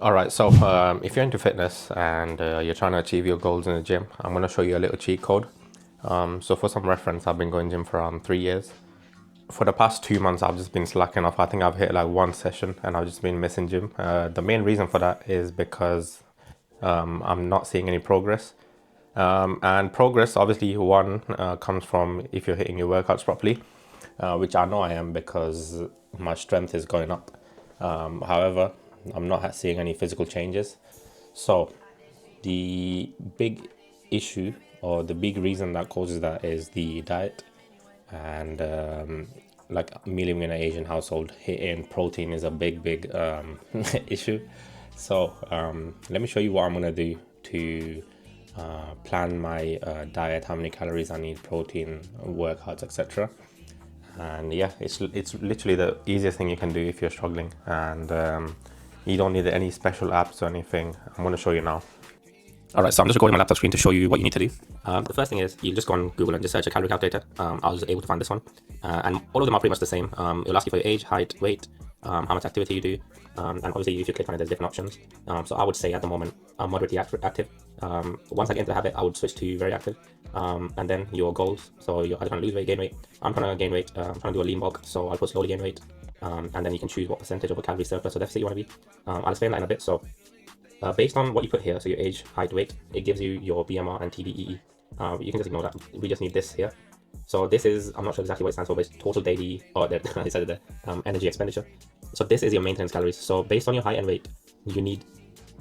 All right, so if you're into fitness and you're trying to achieve your goals in the gym, I'm going to show you a little cheat code. So for some reference, I've been going gym for around 3 years. For the past 2 months, I've just been slacking off. I think I've hit like one session and I've just been missing gym. The main reason for that is because I'm not seeing any progress. And progress, obviously, one comes from if you're hitting your workouts properly, which I know I am because my strength is going up. However, I'm not seeing any physical changes. So, the big issue or the big reason that causes that is the diet. And like me living in an Asian household, hitting protein is a big issue. So let me show you what I'm gonna do to plan my diet, how many calories I need, protein, workouts, etc. And yeah, it's literally the easiest thing you can do if you're struggling, and you don't need any special apps or anything. I'm gonna show you now. All right, so I'm just recording my laptop screen to show you what you need to do. The first thing is you just go on Google and just search a calorie calculator. I was able to find this one, and all of them are pretty much the same. It'll ask you for your age, height, weight, how much activity you do, and obviously if you click on it, there's different options. So I would say at the moment I'm moderately active. Once I get into the habit, I would switch to very active, and then your goals. So you're either trying to lose weight, gain weight. I'm trying to gain weight. I'm trying to do a lean bulk, so I'll put slowly gain weight, and then you can choose what percentage of a calorie surplus or deficit you want to be. I'll explain that in a bit. So based on what you put here, so your age, height, weight, it gives you your BMR and TDEE. You can just ignore that. We just need this here. So this is, I'm not sure exactly what it stands for, but it's total daily, I said it there, energy expenditure. So this is your maintenance calories. So based on your height and weight, you need,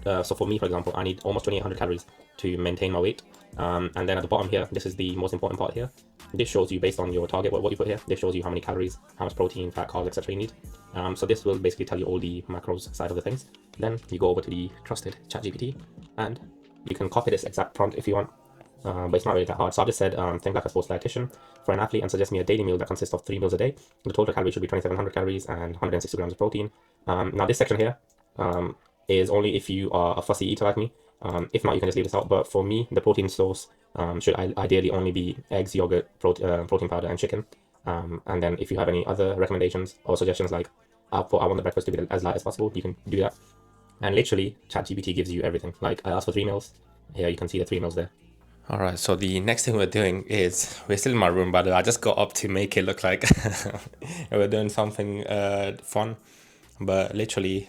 so for me, for example, I need almost 2,800 calories to maintain my weight. And then at the bottom here, this is the most important part here. This shows you based on your target, what you put here. This shows you how many calories, how much protein, fat, carbs, etc. you need. So this will basically tell you all the macros side of the things. Then you go over to the trusted ChatGPT, and you can copy this exact prompt if you want. But it's not really that hard. So I just said, think like a sports dietitian for an athlete and suggest me a daily meal that consists of 3 meals a day. The total calories should be 2,700 calories and 160 grams of protein. Now this section here is only if you are a fussy eater like me. If not, you can just leave this out. But for me, the protein source should ideally only be eggs, yogurt, protein powder, and chicken. And then if you have any other recommendations or suggestions like I want the breakfast to be as light as possible, you can do that. And literally, ChatGPT gives you everything. Like I asked for 3 meals. Here you can see the 3 meals there. All right, so the next thing we're doing is we're still in my room, by the way. I just got up to make it look like we're doing something fun, but literally,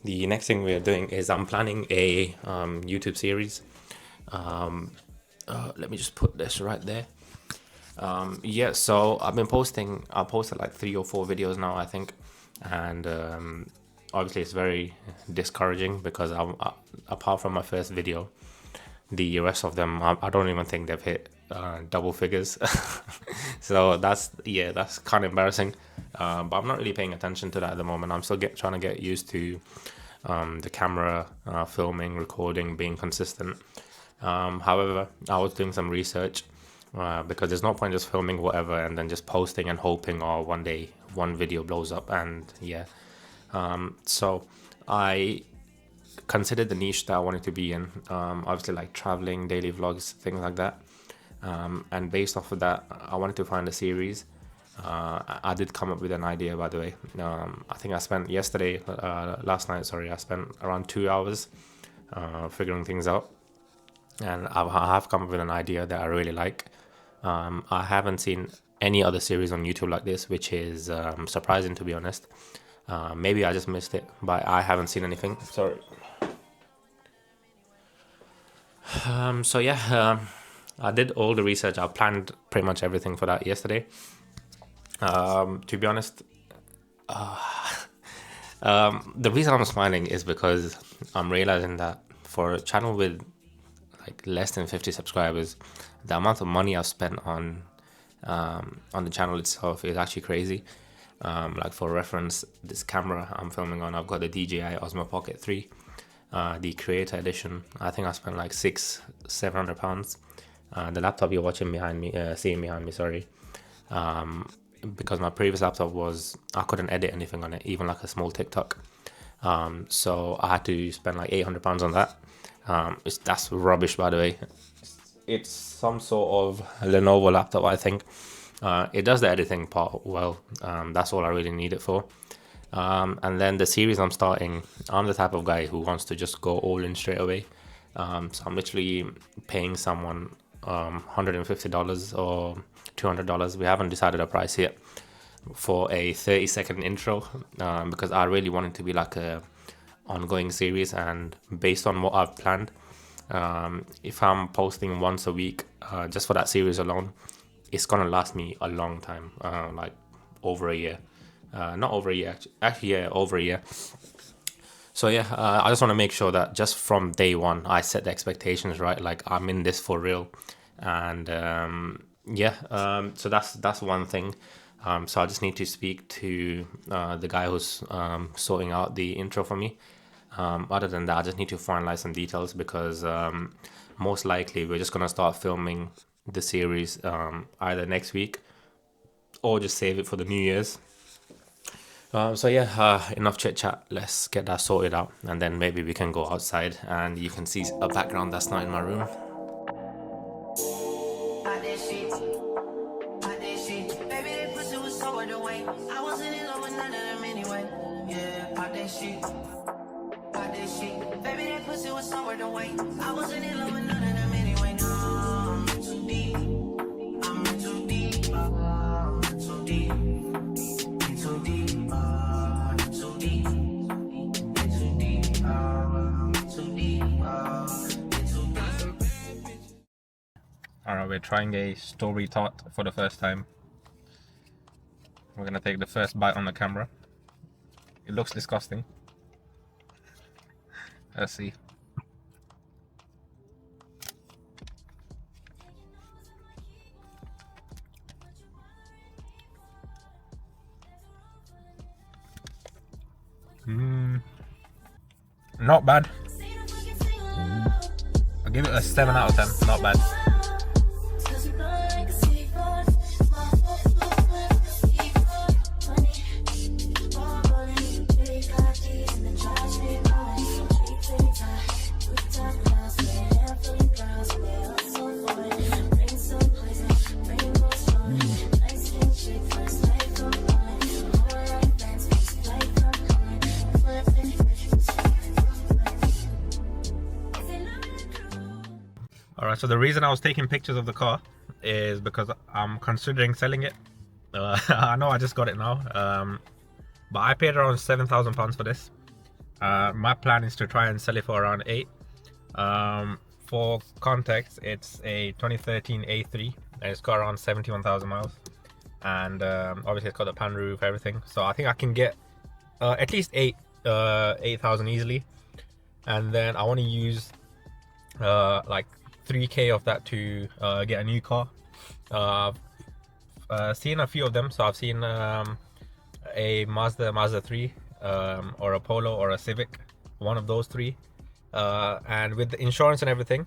the next thing we're doing is I'm planning a YouTube series. Let me just put this right there. Yeah, so I've been posting. I posted like 3 or 4 videos now, I think, and obviously it's very discouraging because apart from my first video, the rest of them I don't even think they've hit double figures. So that's kind of embarrassing, but I'm not really paying attention to that at the moment. I'm still trying to get used to the camera, filming, recording, being consistent. However, I was doing some research because there's no point just filming whatever and then just posting and hoping one day one video blows up. And yeah, so I considered the niche that I wanted to be in, obviously like traveling, daily vlogs, things like that. And based off of that, I wanted to find a series. I did come up with an idea, by the way. I think I spent last night, I spent around 2 hours figuring things out. And I have come up with an idea that I really like. I haven't seen any other series on YouTube like this, which is surprising, to be honest. Maybe I just missed it, but I haven't seen anything. Sorry. So yeah, I did all the research. I planned pretty much everything for that yesterday. To be honest, the reason I'm smiling is because I'm realizing that for a channel with like less than 50 subscribers, the amount of money I've spent on the channel itself is actually crazy. Like for reference, this camera I'm filming on, I've got the DJI Osmo Pocket 3. The creator edition, I think I spent like £600-700. The laptop you're watching seeing behind me, sorry, because my previous laptop I couldn't edit anything on it, even like a small TikTok. So I had to spend like £800 on that. That's rubbish, by the way. It's some sort of Lenovo laptop, I think. It does the editing part well. That's all I really need it for. And then the series I'm starting, I'm the type of guy who wants to just go all in straight away. So I'm literally paying someone $150 or $200. We haven't decided a price yet for a 30-second intro, because I really want it to be like a ongoing series. And based on what I've planned, if I'm posting once a week, just for that series alone, it's gonna last me a long time, like over a year. Not over a year, actually, yeah, over a year. So yeah, I just want to make sure that just from day one, I set the expectations right. Like I'm in this for real, and so that's one thing. So I just need to speak to the guy who's sorting out the intro for me. Other than that, I just need to finalize some details, because most likely we're just gonna start filming the series either next week or just save it for the New Year's. So yeah, enough chit chat. Let's get that sorted out, and then maybe we can go outside and you can see a background that's not in my room. Alright, we're trying a story tart for the first time. We're gonna take the first bite on the camera. It looks disgusting. Let's see. Not bad. I'll give it a 7 out of 10. Not bad. Alright, so the reason I was taking pictures of the car is because I'm considering selling it. I know I just got it now, but I paid around £7,000 for this. My plan is to try and sell it for around 8. For context, it's a 2013 A3 and it's got around 71,000 miles. And obviously it's got the pan roof, everything. So I think I can get at least 8,000 easily. And then I want to use like 3k of that to get a new car. Seen a few of them. So I've seen a Mazda 3, or a Polo or a Civic, one of those three, and with the insurance and everything,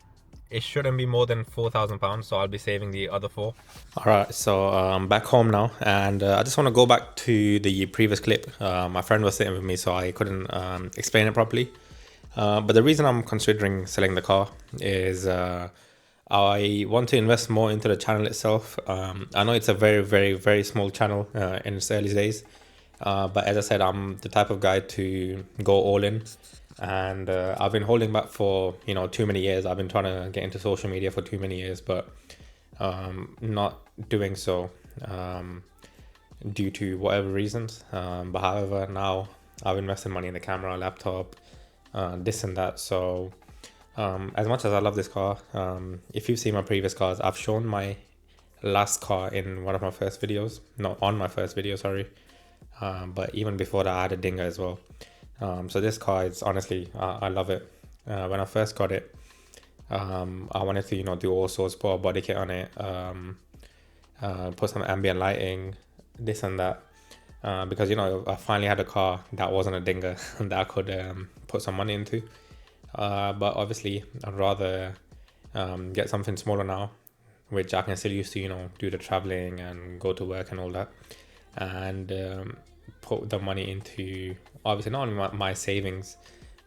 it shouldn't be more than £4,000, so I'll be saving the other 4. All right, so I'm back home now, and I just want to go back to the previous clip. My friend was sitting with me, so I couldn't explain it properly. But the reason I'm considering selling the car is I want to invest more into the channel itself. I know it's a very, very, very small channel in its early days. But as I said, I'm the type of guy to go all in. And I've been holding back for, too many years. I've been trying to get into social media for too many years, but not doing so due to whatever reasons. But however, now I've invested money in the camera, laptop, this and that. So as much as I love this car, if you've seen my previous cars, I've shown my last car in one of my first videos, not on my first video, sorry. But even before that, I had a Dinger as well. So this car is honestly, I love it. When I first got it, I wanted to, do all sorts, put a body kit on it, put some ambient lighting, this and that. Because, I finally had a car that wasn't a Dinger that I could put some money into. But obviously, I'd rather get something smaller now, which I can still use to, do the traveling and go to work and all that. And put the money into, obviously, not only my savings,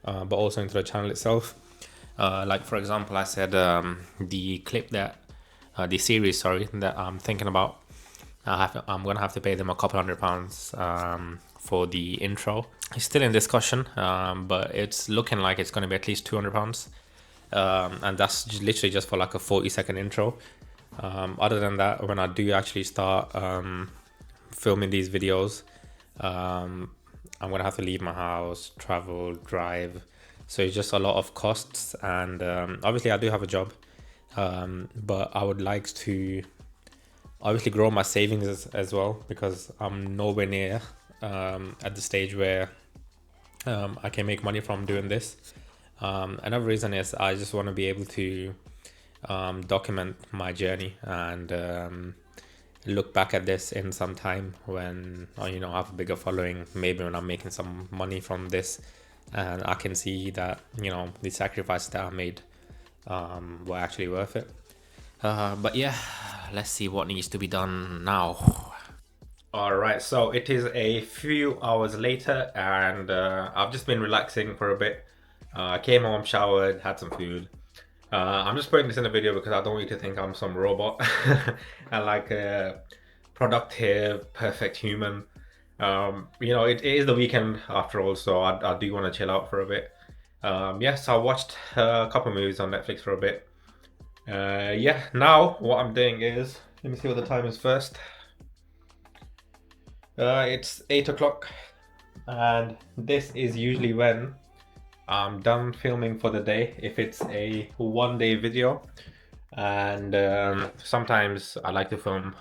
but also into the channel itself. Like, for example, I said the clip that, the series, sorry, that I'm thinking about, I'm going to have to pay them a couple £100 for the intro. It's still in discussion, but it's looking like it's going to be at least £200. And that's literally just for like a 40-second intro. Other than that, when I do actually start filming these videos, I'm gonna have to leave my house, travel, drive, so it's just a lot of costs. And obviously I do have a job, but I would like to obviously grow my savings as well, because I'm nowhere near at the stage where I can make money from doing this. Another reason is I just want to be able to document my journey and look back at this in some time when I have a bigger following, maybe when I'm making some money from this, and I can see that the sacrifices that I made were actually worth it. But yeah, let's see what needs to be done now. All right, so it is a few hours later, and I've just been relaxing for a bit. Came home, showered, had some food. I'm just putting this in a video because I don't want you to think I'm some robot and like a productive, perfect human. It is the weekend after all, so I do want to chill out for a bit. Yes, I watched a couple movies on Netflix for a bit. Now what I'm doing is, let me see what the time is first. It's 8 o'clock, and this is usually when I'm done filming for the day, if it's a one-day video. And sometimes I like to film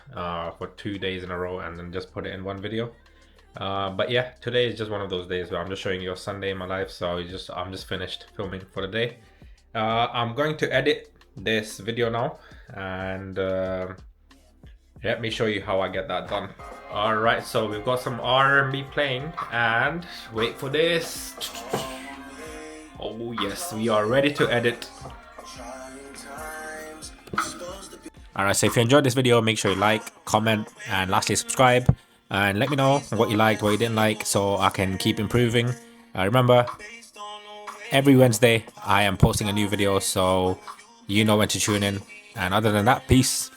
for 2 days in a row and then just put it in one video. But yeah, today is just one of those days where I'm just showing you a Sunday in my life. So I'm just finished filming for the day. I'm going to edit this video now, and let me show you how I get that done. All right, so we've got some R&B playing, and wait for this. Oh yes, we are ready to edit. Alright, so if you enjoyed this video, make sure you like, comment, and lastly subscribe. And let me know what you liked, what you didn't like, so I can keep improving. Remember, every Wednesday I am posting a new video, so you know when to tune in. And other than that, peace.